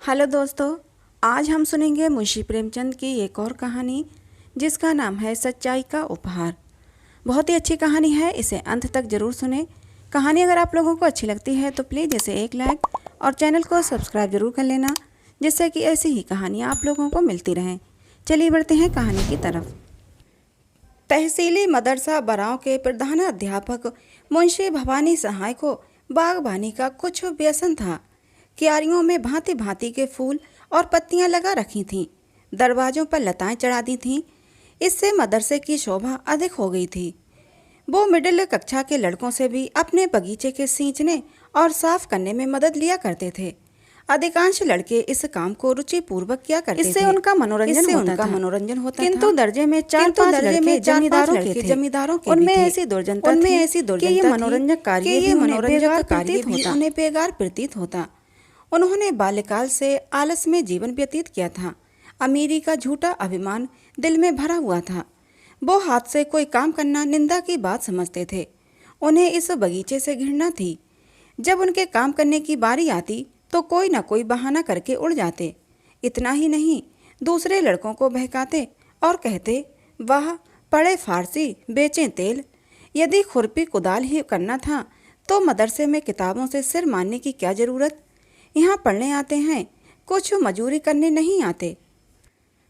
Hello दोस्तों, आज हम सुनेंगे मुंशी प्रेमचंद की एक और कहानी जिसका नाम है सच्चाई का उपहार। बहुत ही अच्छी कहानी है, इसे अंत तक जरूर सुने। कहानी अगर आप लोगों को अच्छी लगती है तो प्लीज़ इसे एक लाइक और चैनल को सब्सक्राइब जरूर कर लेना, जिससे कि ऐसी ही कहानियाँ आप लोगों को मिलती रहें। चलिए बढ़ते हैं कहानी की तरफ। तहसीली मदरसा बराव के प्रधानाध्यापक मुंशी भवानी सहाय को बागबानी का कुछ व्यसन था। क्यारियों में भांति भांति के फूल और पत्तियां लगा रखी थीं, दरवाजों पर लताएं चढ़ा दी थीं। इससे मदरसे की शोभा अधिक हो गई थी। वो मिडिल कक्षा के लड़कों से भी अपने बगीचे के सींचने और साफ करने में मदद लिया करते थे। अधिकांश लड़के इस काम को रुचि पूर्वक किया करते थे। इससे उनका मनोरंजन होता किंतु दर्जे में चार पांच लड़के जमींदारों के उनमें ऐसी दुर्जनता कि ये मनोरंजक कार्य उन्हें बेकार प्रतीत होता। उन्होंने बाल्यकाल से आलस में जीवन व्यतीत किया था। अमीरी का झूठा अभिमान दिल में भरा हुआ था। वो हाथ से कोई काम करना निंदा की बात समझते थे। उन्हें इस बगीचे से घृणा थी। जब उनके काम करने की बारी आती तो कोई न कोई बहाना करके उड़ जाते। इतना ही नहीं, दूसरे लड़कों को बहकाते और कहते, वाह पढ़े फारसी, बेचें तेल। यदि खुरपी कुदाल ही करना था तो मदरसे में किताबों से सिर मारने की क्या जरूरत। यहाँ पढ़ने आते हैं, कुछ मजूरी करने नहीं आते।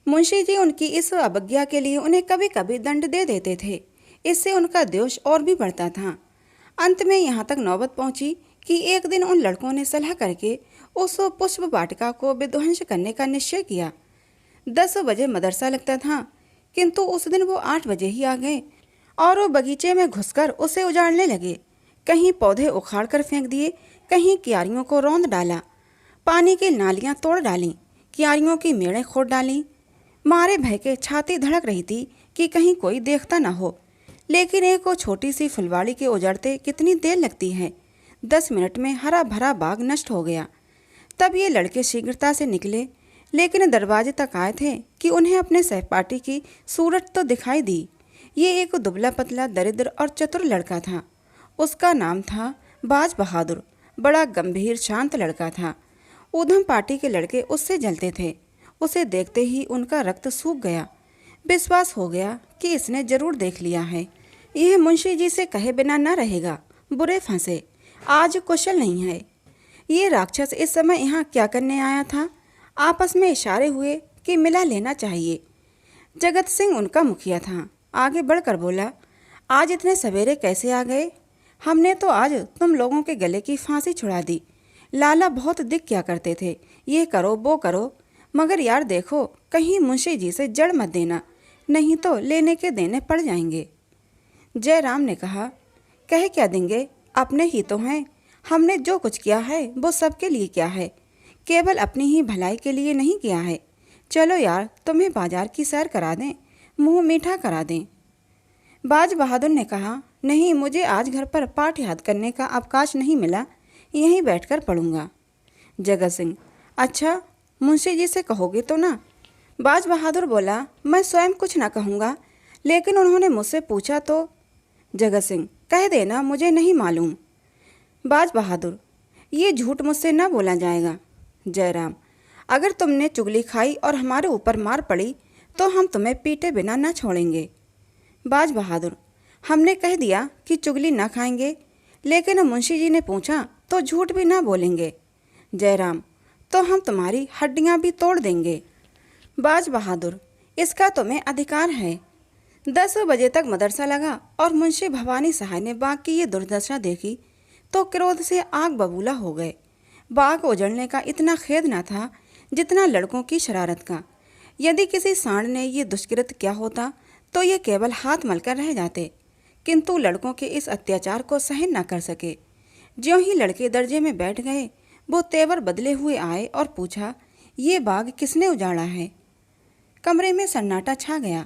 मुंशी जी उनकी इस अवज्ञा के लिए उन्हें कभी कभी दंड दे देते थे। इससे उनका द्वेष और भी बढ़ता था। अंत में यहाँ तक नौबत पहुंची कि एक दिन उन लड़कों ने सलाह करके उस पुष्प वाटिका को विध्वंस करने का निश्चय किया। 10 बजे मदरसा लगता था, किंतु उस दिन वो 8 बजे ही आ गए और वो बगीचे में घुसकर उसे उजाड़ने लगे। कहीं पौधे उखाड़ कर फेंक दिए, कहीं क्यारियों को रौंद डाला, पानी की नालियां तोड़ डालीं, क्यारियों की मेड़ें खोद डालीं। मारे भय के छाती धड़क रही थी कि कहीं कोई देखता न हो। लेकिन एक वो छोटी सी फुलवाड़ी के उजड़ते कितनी देर लगती है। 10 मिनट में हरा भरा बाग नष्ट हो गया। तब ये लड़के शीघ्रता से निकले, लेकिन दरवाजे तक आए थे कि उन्हें अपने सहपाठी की सूरत तो दिखाई दी। ये एक दुबला पतला दरिद्र और चतुर लड़का था। उसका नाम था बाज बहादुर। बड़ा गंभीर शांत लड़का था। ऊधम पार्टी के लड़के उससे जलते थे। उसे देखते ही उनका रक्त सूख गया। विश्वास हो गया कि इसने जरूर देख लिया है। यह मुंशी जी से कहे बिना न रहेगा। बुरे फंसे, आज कुशल नहीं है। ये राक्षस इस समय यहाँ क्या करने आया था। आपस में इशारे हुए कि मिला लेना चाहिए। जगत सिंह उनका मुखिया था। आगे बढ़कर बोला, आज इतने सवेरे कैसे आ गए। हमने तो आज तुम लोगों के गले की फांसी छुड़ा दी। लाला बहुत दिख क्या करते थे, ये करो वो करो, मगर यार देखो कहीं मुंशी जी से जड़ मत देना, नहीं तो लेने के देने पड़ जाएंगे। जयराम ने कहा, कह क्या देंगे, अपने ही तो हैं। हमने जो कुछ किया है वो सबके लिए किया है, केवल अपनी ही भलाई के लिए नहीं किया है। चलो यार, तुम्हें बाजार की सैर करा दें, मुंह मीठा करा दें। बाज बहादुर ने कहा, नहीं, मुझे आज घर पर पाठ याद करने का अवकाश नहीं मिला, यहीं बैठकर पढ़ूंगा। जगत सिंह, अच्छा मुंशी जी से कहोगे तो ना। बाज बहादुर बोला, मैं स्वयं कुछ ना कहूँगा, लेकिन उन्होंने मुझसे पूछा तो। जगत सिंह, कह देना मुझे नहीं मालूम। बाज बहादुर, ये झूठ मुझसे न बोला जाएगा। जयराम, अगर तुमने चुगली खाई और हमारे ऊपर मार पड़ी तो हम तुम्हें पीटे बिना न छोड़ेंगे। बाज बहादुर, हमने कह दिया कि चुगली न खाएंगे, लेकिन मुंशी जी ने पूछा तो झूठ भी ना बोलेंगे। जयराम, तो हम तुम्हारी हड्डियां भी तोड़ देंगे। बाज बहादुर, इसका तुम्हें अधिकार है। 10 बजे तक मदरसा लगा और मुंशी भवानी सहाय ने बाग की ये दुर्दशा देखी तो क्रोध से आग बबूला हो गए। बाग उजड़ने का इतना खेद न था जितना लड़कों की शरारत का। यदि किसी सांड ने ये दुष्कृत किया होता तो ये केवल हाथ मलकर रह जाते, किंतु लड़कों के इस अत्याचार को सहन न कर सके। ज्यों ही लड़के दर्जे में बैठ गए, वो तेवर बदले हुए आए और पूछा, ये बाग किसने उजाड़ा है। कमरे में सन्नाटा छा गया।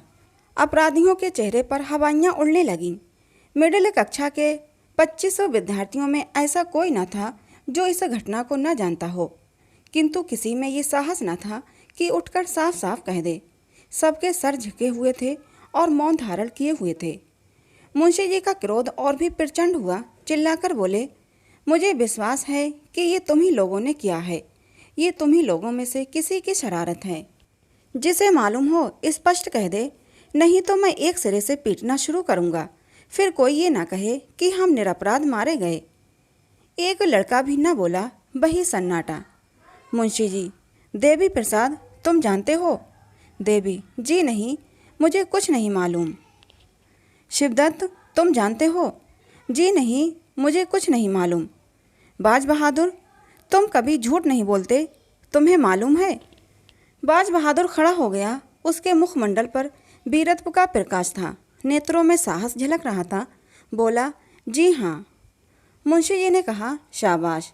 अपराधियों के चेहरे पर हवाइयाँ उड़ने लगीं। मिडिल कक्षा के 2500 विद्यार्थियों में ऐसा कोई न था जो इस घटना को न जानता हो, किंतु किसी में ये साहस न था कि उठकर साफ साफ कह दे। सबके सर झुके हुए थे और मौन धारण किए हुए थे। मुंशी जी का क्रोध और भी प्रचंड हुआ। चिल्लाकर बोले, मुझे विश्वास है कि ये तुम ही लोगों ने किया है। ये तुम ही लोगों में से किसी की शरारत है। जिसे मालूम हो स्पष्ट कह दे, नहीं तो मैं एक सिरे से पीटना शुरू करूँगा, फिर कोई ये ना कहे कि हम निरपराध मारे गए। एक लड़का भी न बोला, वही सन्नाटा। मुंशी जी, देवी प्रसाद तुम जानते हो? देवी, जी नहीं, मुझे कुछ नहीं मालूम। शिवदत्त, तुम जानते हो? जी नहीं, मुझे कुछ नहीं मालूम। बाज बहादुर, तुम कभी झूठ नहीं बोलते, तुम्हें मालूम है? बाज बहादुर खड़ा हो गया। उसके मुखमंडल पर वीरत्व का प्रकाश था, नेत्रों में साहस झलक रहा था। बोला, जी हाँ। मुंशी जी ने कहा, शाबाश।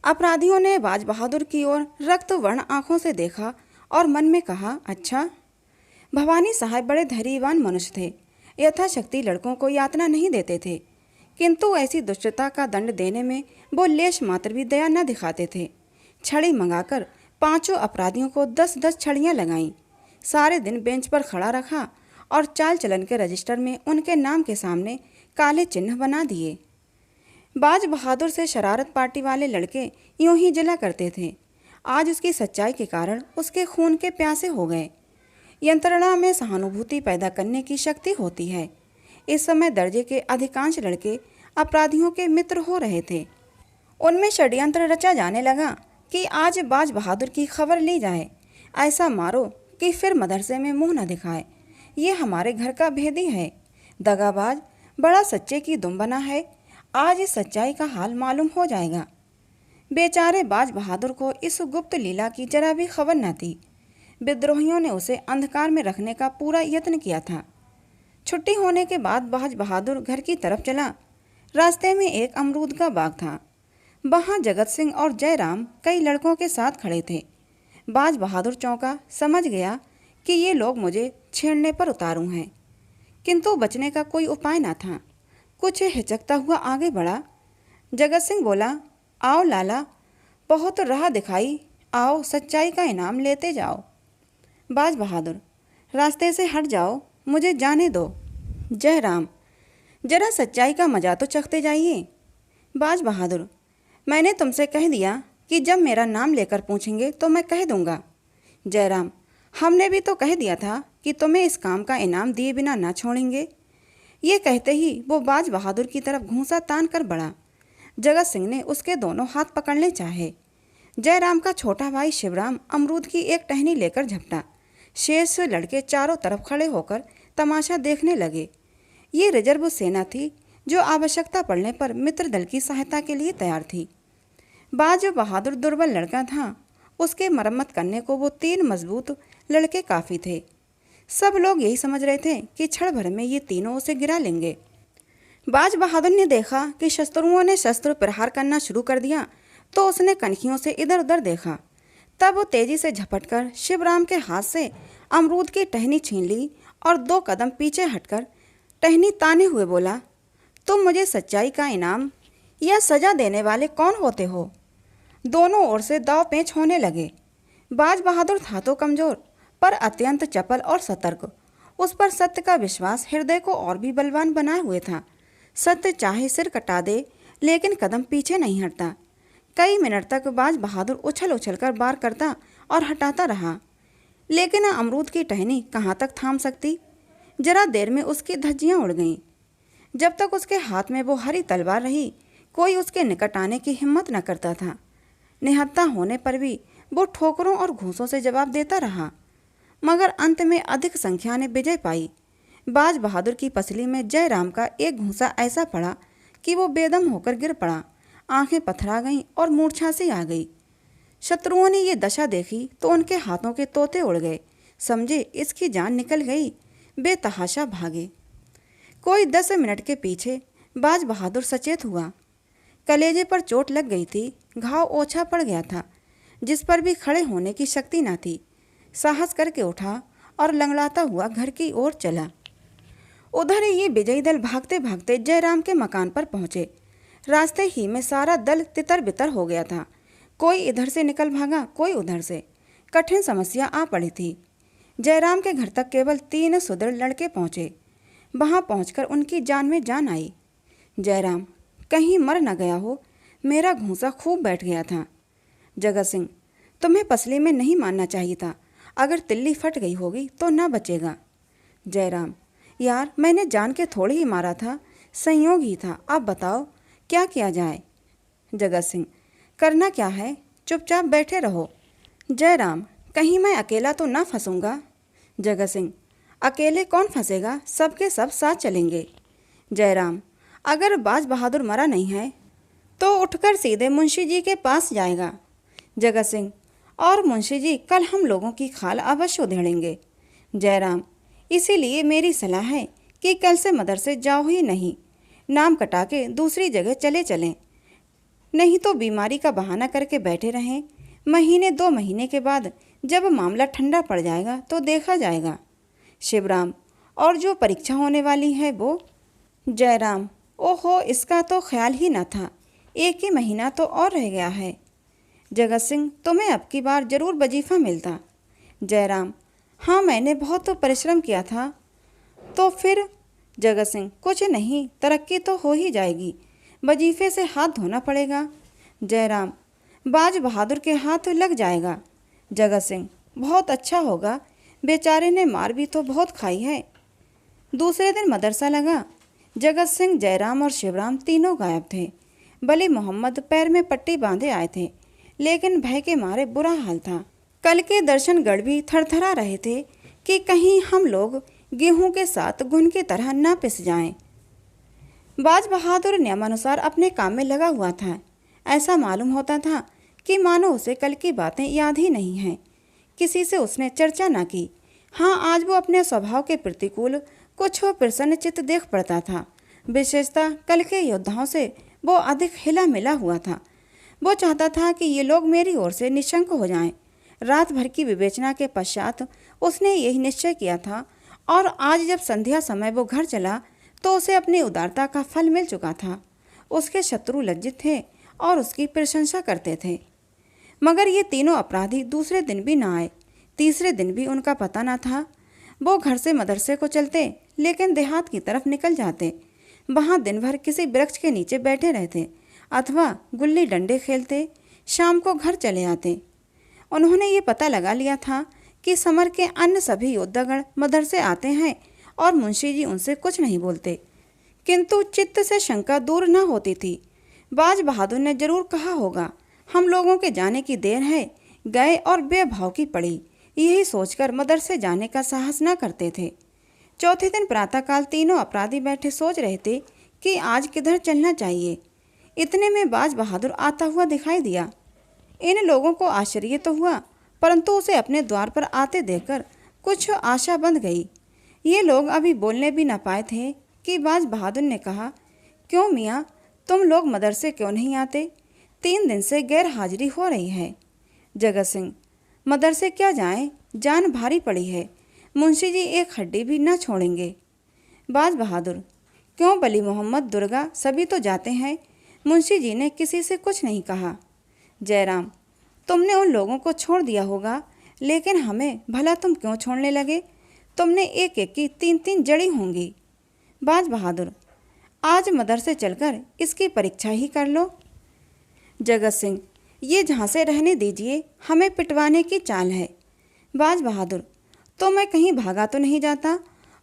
अपराधियों ने बाज बहादुर की ओर रक्त वर्ण आंखों से देखा और मन में कहा, अच्छा। भवानी साहब बड़े धैर्यवान मनुष्य थे, यथाशक्ति लड़कों को यातना नहीं देते थे, किंतु ऐसी दुष्टता का दंड देने में वो लेश मात्र भी दया न दिखाते थे। छड़ी मंगाकर पांचों अपराधियों को 10-10 छड़ियाँ लगाईं, सारे दिन बेंच पर खड़ा रखा और चाल चलन के रजिस्टर में उनके नाम के सामने काले चिन्ह बना दिए। बाज बहादुर से शरारत पार्टी वाले लड़के यूं ही जला करते थे। आज उसकी सच्चाई के कारण उसके खून के प्यासे हो गए। यंत्रणा में सहानुभूति पैदा करने की शक्ति होती है। इस समय दर्जे के अधिकांश लड़के अपराधियों के मित्र हो रहे थे। उनमें षड्यंत्र रचा जाने लगा कि आज बाज बहादुर की खबर ली जाए, ऐसा मारो कि फिर मदरसे में मुंह न दिखाए। ये हमारे घर का भेदी है, दगाबाज, बड़ा सच्चे की दुम बना है। आज इस सच्चाई का हाल मालूम हो जाएगा। बेचारे बाज बहादुर को इस गुप्त लीला की जरा भी खबर न थी। विद्रोहियों ने उसे अंधकार में रखने का पूरा यत्न किया था। छुट्टी होने के बाद बाज बहादुर घर की तरफ चला। रास्ते में एक अमरूद का बाग था। वहाँ जगत सिंह और जयराम कई लड़कों के साथ खड़े थे। बाज बहादुर चौंका, समझ गया कि ये लोग मुझे छेड़ने पर उतारू हैं, किंतु बचने का कोई उपाय न था। कुछ हिचकता हुआ आगे बढ़ा। जगत सिंह बोला, आओ लाला, बहुत राह दिखाई, आओ सच्चाई का इनाम लेते जाओ। बाज बहादुर, रास्ते से हट जाओ, मुझे जाने दो। जयराम, जरा सच्चाई का मजा तो चखते जाइए। बाज बहादुर, मैंने तुमसे कह दिया कि जब मेरा नाम लेकर पूछेंगे तो मैं कह दूंगा। जयराम, हमने भी तो कह दिया था कि तुम्हें इस काम का इनाम दिए बिना ना छोड़ेंगे। ये कहते ही वो बाज बहादुर की तरफ घूंसा तान कर बढ़ा। जगत सिंह ने उसके दोनों हाथ पकड़ने चाहे। जयराम का छोटा भाई शिवराम अमरूद की एक टहनी लेकर झपटा। शेष लड़के चारों तरफ खड़े होकर तमाशा देखने लगे। ये रिजर्व सेना थी जो आवश्यकता पड़ने पर मित्र दल की सहायता के लिए तैयार थी। बाज बहादुर दुर्बल लड़का था, उसके मरम्मत करने को वो 3 मजबूत लड़के काफ़ी थे। सब लोग यही समझ रहे थे कि क्षण भर में ये तीनों उसे गिरा लेंगे। बाज बहादुर ने देखा कि शत्रुओं ने शस्त्र प्रहार करना शुरू कर दिया, तो उसने कनखियों से इधर उधर देखा। तब वो तेजी से झपटकर शिवराम के हाथ से अमरूद की टहनी छीन ली और 2 कदम पीछे हटकर टहनी ताने हुए बोला, तुम मुझे सच्चाई का इनाम या सजा देने वाले कौन होते हो? दोनों ओर से दाव पेंच होने लगे। बाज बहादुर था तो कमजोर, पर अत्यंत चपल और सतर्क। उस पर सत्य का विश्वास हृदय को और भी बलवान बनाए हुए था। सत्य चाहे सिर कटा दे, लेकिन कदम पीछे नहीं हटता। कई मिनट तक बाज बहादुर उछल उछल कर वार करता और हटाता रहा, लेकिन अमरूद की टहनी कहाँ तक थाम सकती। जरा देर में उसकी धज्जियाँ उड़ गईं। जब तक उसके हाथ में वो हरी तलवार रही, कोई उसके निकट आने की हिम्मत न करता था। निहत्था होने पर भी वो ठोकरों और घूंसों से जवाब देता रहा, मगर अंत में अधिक संख्या ने विजय पाई। बाज बहादुर की पसली में जयराम का एक घूंसा ऐसा पड़ा कि वो बेदम होकर गिर पड़ा। आंखें पथरा गईं और मूर्छा सी आ गई। शत्रुओं ने ये दशा देखी तो उनके हाथों के तोते उड़ गए। समझे इसकी जान निकल गई, बेतहाशा भागे। कोई 10 मिनट के पीछे बाज बहादुर सचेत हुआ। कलेजे पर चोट लग गई थी, घाव ओछा पड़ गया था, जिस पर भी खड़े होने की शक्ति न थी। साहस करके उठा और लंगड़ाता हुआ घर की ओर चला। उधर ये विजयी दल भागते भागते जयराम के मकान पर पहुंचे। रास्ते ही में सारा दल तितर बितर हो गया था। कोई इधर से निकल भागा, कोई उधर से। कठिन समस्या आ पड़ी थी। जयराम के घर तक केवल 3 सुदृढ़ लड़के पहुंचे। वहां पहुंचकर उनकी जान में जान आई। जयराम, कहीं मर न गया हो, मेरा घूंसा खूब बैठ गया था। जगत सिंह, तुम्हें पसली में नहीं मानना चाहिए था। अगर तिल्ली फट गई होगी तो ना बचेगा। जयराम, यार मैंने जान के थोड़ी ही मारा था, संयोग ही था। अब बताओ क्या किया जाए। जगत सिंह, करना क्या है, चुपचाप बैठे रहो। जयराम, कहीं मैं अकेला तो ना फंसूंगा। जगत सिंह, अकेले कौन फंसेगा, सबके सब साथ चलेंगे। जयराम, अगर बाज बहादुर मरा नहीं है तो उठकर सीधे मुंशी जी के पास जाएगा। जगत सिंह, और मुंशी जी कल हम लोगों की खाल अवश्य उधेड़ेंगे। जयराम, इसीलिए मेरी सलाह है कि कल से मदरसे जाओ ही नहीं, नाम कटा के दूसरी जगह चले चलें, नहीं तो बीमारी का बहाना करके बैठे रहें। महीने 2 महीने के बाद जब मामला ठंडा पड़ जाएगा तो देखा जाएगा। शिवराम, और जो परीक्षा होने वाली है वो। जयराम, ओहो, इसका तो ख्याल ही न था, 1 ही महीना तो और रह गया है। जगत सिंह, तुम्हें अब की बार जरूर वजीफा मिलता। जयराम, हाँ मैंने बहुत तो परिश्रम किया था। तो फिर। जगत सिंह, कुछ नहीं, तरक्की तो हो ही जाएगी, वजीफे से हाथ धोना पड़ेगा। जयराम, बाज बहादुर के हाथ लग जाएगा। जगत सिंह, बहुत अच्छा होगा, बेचारे ने मार भी तो बहुत खाई है। दूसरे दिन मदरसा लगा। जगत सिंह, जयराम और शिवराम तीनों गायब थे। बली मोहम्मद पैर में पट्टी बांधे आए थे, लेकिन भय के मारे बुरा हाल था। कल के दर्शनगढ़ भी थरथरा रहे थे कि कहीं हम लोग गेहूं के साथ घुन की तरह न पिस जाएं। बाज बहादुर नियमानुसार अपने काम में लगा हुआ था। ऐसा मालूम होता था कि मानो उसे कल की बातें याद ही नहीं हैं। किसी से उसने चर्चा न की। हाँ, आज वो अपने स्वभाव के प्रतिकूल कुछ प्रसन्न चित्त देख पड़ता था। विशेषतः कल के योद्धाओं से वो अधिक हिला मिला हुआ था। वो चाहता था कि ये लोग मेरी ओर से निशंक हो जाएं। रात भर की विवेचना के पश्चात उसने यही निश्चय किया था, और आज जब संध्या समय वो घर चला तो उसे अपनी उदारता का फल मिल चुका था। उसके शत्रु लज्जित थे और उसकी प्रशंसा करते थे। मगर ये तीनों अपराधी दूसरे दिन भी ना आए। तीसरे दिन भी उनका पता न था। वो घर से मदरसे को चलते, लेकिन देहात की तरफ निकल जाते। वहाँ दिन भर किसी वृक्ष के नीचे बैठे रहते अथवा गुल्ली डंडे खेलते। शाम को घर चले आते। उन्होंने ये पता लगा लिया था कि समर के अन्य सभी योद्धागण मदरसे आते हैं और मुंशी जी उनसे कुछ नहीं बोलते, किंतु चित्त से शंका दूर न होती थी। बाज बहादुर ने जरूर कहा होगा, हम लोगों के जाने की देर है, गए और बेभाव की पड़ी। यही सोचकर मदरसे जाने का साहस न करते थे। चौथे दिन प्रातःकाल तीनों अपराधी बैठे सोच रहे थे कि आज किधर चलना चाहिए। इतने में बाज बहादुर आता हुआ दिखाई दिया। इन लोगों को आश्चर्य तो हुआ, परंतु उसे अपने द्वार पर आते देखकर कुछ आशा बंध गई। ये लोग अभी बोलने भी न पाए थे कि बाज बहादुर ने कहा, क्यों मियाँ, तुम लोग मदरसे क्यों नहीं आते? 3 दिन से गैर हाजिरी हो रही है। जगत सिंह, मदरसे क्या जाएं, जान भारी पड़ी है, मुंशी जी एक हड्डी भी न छोड़ेंगे। बाज बहादुर, क्यों बली मोहम्मद, दुर्गा सभी तो जाते हैं, मुंशी जी ने किसी से कुछ नहीं कहा। जयराम, तुमने उन लोगों को छोड़ दिया होगा, लेकिन हमें भला तुम क्यों छोड़ने लगे? तुमने एक एक की 3-3 जड़ी होंगी। बाज बहादुर, आज मदरसे चलकर इसकी परीक्षा ही कर लो। जगत सिंह, ये झांसे रहने दीजिए, हमें पिटवाने की चाल है। बाज बहादुर, तो मैं कहीं भागा तो नहीं जाता?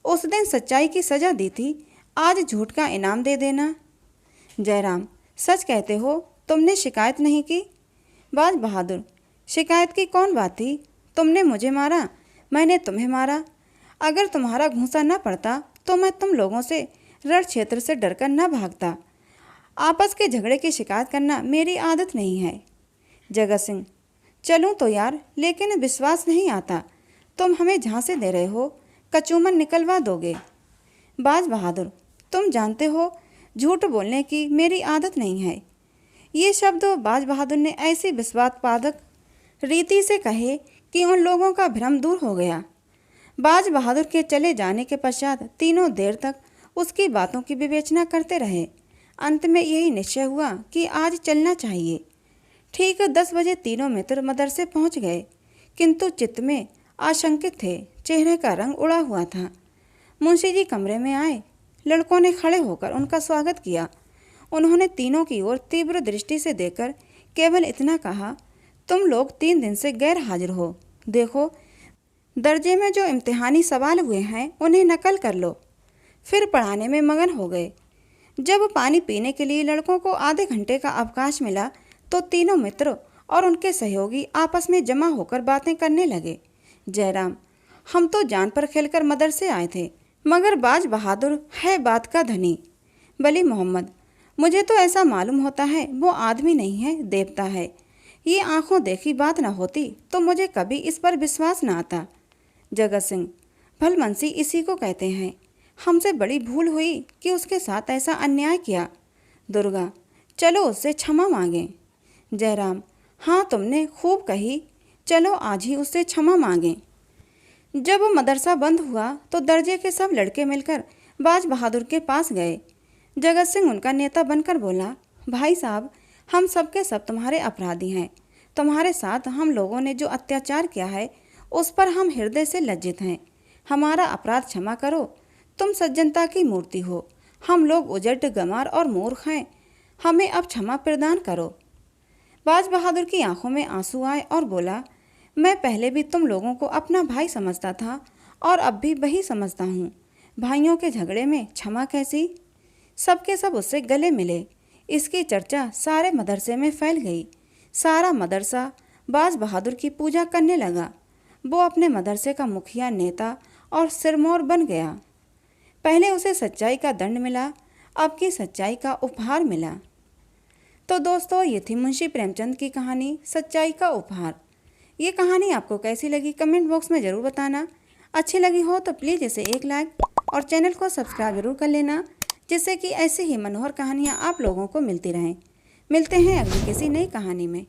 उस दिन सच्चाई की सजा दी थी, आज झूठ का इनाम दे देना। जयराम, सच कहते हो, तुमने शिकायत नहीं की? बाज बहादुर, शिकायत की कौन बात थी? तुमने मुझे मारा, मैंने तुम्हें मारा। अगर तुम्हारा घूंसा न पड़ता तो मैं तुम लोगों से रण क्षेत्र से डरकर न भागता। आपस के झगड़े की शिकायत करना मेरी आदत नहीं है। जगत सिंह, चलूँ तो यार, लेकिन विश्वास नहीं आता, तुम हमें झांसे दे रहे हो, कचूमन निकलवा दोगे। बाज बहादुर, तुम जानते हो झूठ बोलने की मेरी आदत नहीं है। ये शब्द बाज बहादुर ने ऐसी विश्वासपादक रीति से कहे कि उन लोगों का भ्रम दूर हो गया। बाज बहादुर के चले जाने के पश्चात तीनों देर तक उसकी बातों की विवेचना करते रहे। अंत में यही निश्चय हुआ कि आज चलना चाहिए। ठीक 10 बजे तीनों मित्र मदरसे पहुंच गए, किंतु चित्त में आशंकित थे। चेहरे का रंग उड़ा हुआ था। मुंशी जी कमरे में आए। लड़कों ने खड़े होकर उनका स्वागत किया। उन्होंने तीनों की ओर तीव्र दृष्टि से देखकर केवल इतना कहा, तुम लोग 3 दिन से गैर हाजिर हो। देखो, दर्जे में जो इम्तिहानी सवाल हुए हैं उन्हें नकल कर लो। फिर पढ़ाने में मगन हो गए। जब पानी पीने के लिए लड़कों को आधे घंटे का अवकाश मिला तो तीनों मित्र और उनके सहयोगी आपस में जमा होकर बातें करने लगे। जयराम: हम तो जान पर खेलकर मदरसे आए थे, मगर बाज बहादुर है बात का धनी। वली मोहम्मद: मुझे तो ऐसा मालूम होता है वो आदमी नहीं है, देवता है। ये आंखों देखी बात न होती तो मुझे कभी इस पर विश्वास न आता। जगत सिंह: भलमनसी इसी को कहते हैं। हमसे बड़ी भूल हुई कि उसके साथ ऐसा अन्याय किया। दुर्गा: चलो उससे क्षमा मांगें। जयराम: हाँ, तुमने खूब कही, चलो आज ही उससे क्षमा मांगें। जब मदरसा बंद हुआ तो दर्जे के सब लड़के मिलकर बाज बहादुर के पास गए। जगत सिंह उनका नेता बनकर बोला: भाई साहब, हम सब के सब तुम्हारे अपराधी हैं। तुम्हारे साथ हम लोगों ने जो अत्याचार किया है उस पर हम हृदय से लज्जित हैं। हमारा अपराध क्षमा करो। तुम सज्जनता की मूर्ति हो, हम लोग उजट, गंवार और मूर्ख हैं। हमें अब क्षमा प्रदान करो। बाज बहादुर की आंखों में आंसू आए और बोला: मैं पहले भी तुम लोगों को अपना भाई समझता था और अब भी वही समझता हूँ। भाइयों के झगड़े में क्षमा कैसी? सबके सब उससे गले मिले। इसकी चर्चा सारे मदरसे में फैल गई। सारा मदरसा बाज बहादुर की पूजा करने लगा। वो अपने मदरसे का मुखिया, नेता और सिरमौर बन गया। पहले उसे सच्चाई का दंड मिला, अब की सच्चाई का उपहार मिला। तो दोस्तों, ये थी मुंशी प्रेमचंद की कहानी सच्चाई का उपहार। ये कहानी आपको कैसी लगी कमेंट बॉक्स में ज़रूर बताना। अच्छी लगी हो तो प्लीज़ इसे एक लाइक और चैनल को सब्सक्राइब जरूर कर लेना, जिससे कि ऐसे ही मनोहर कहानियाँ आप लोगों को मिलती रहें। मिलते हैं अगली किसी नई कहानी में।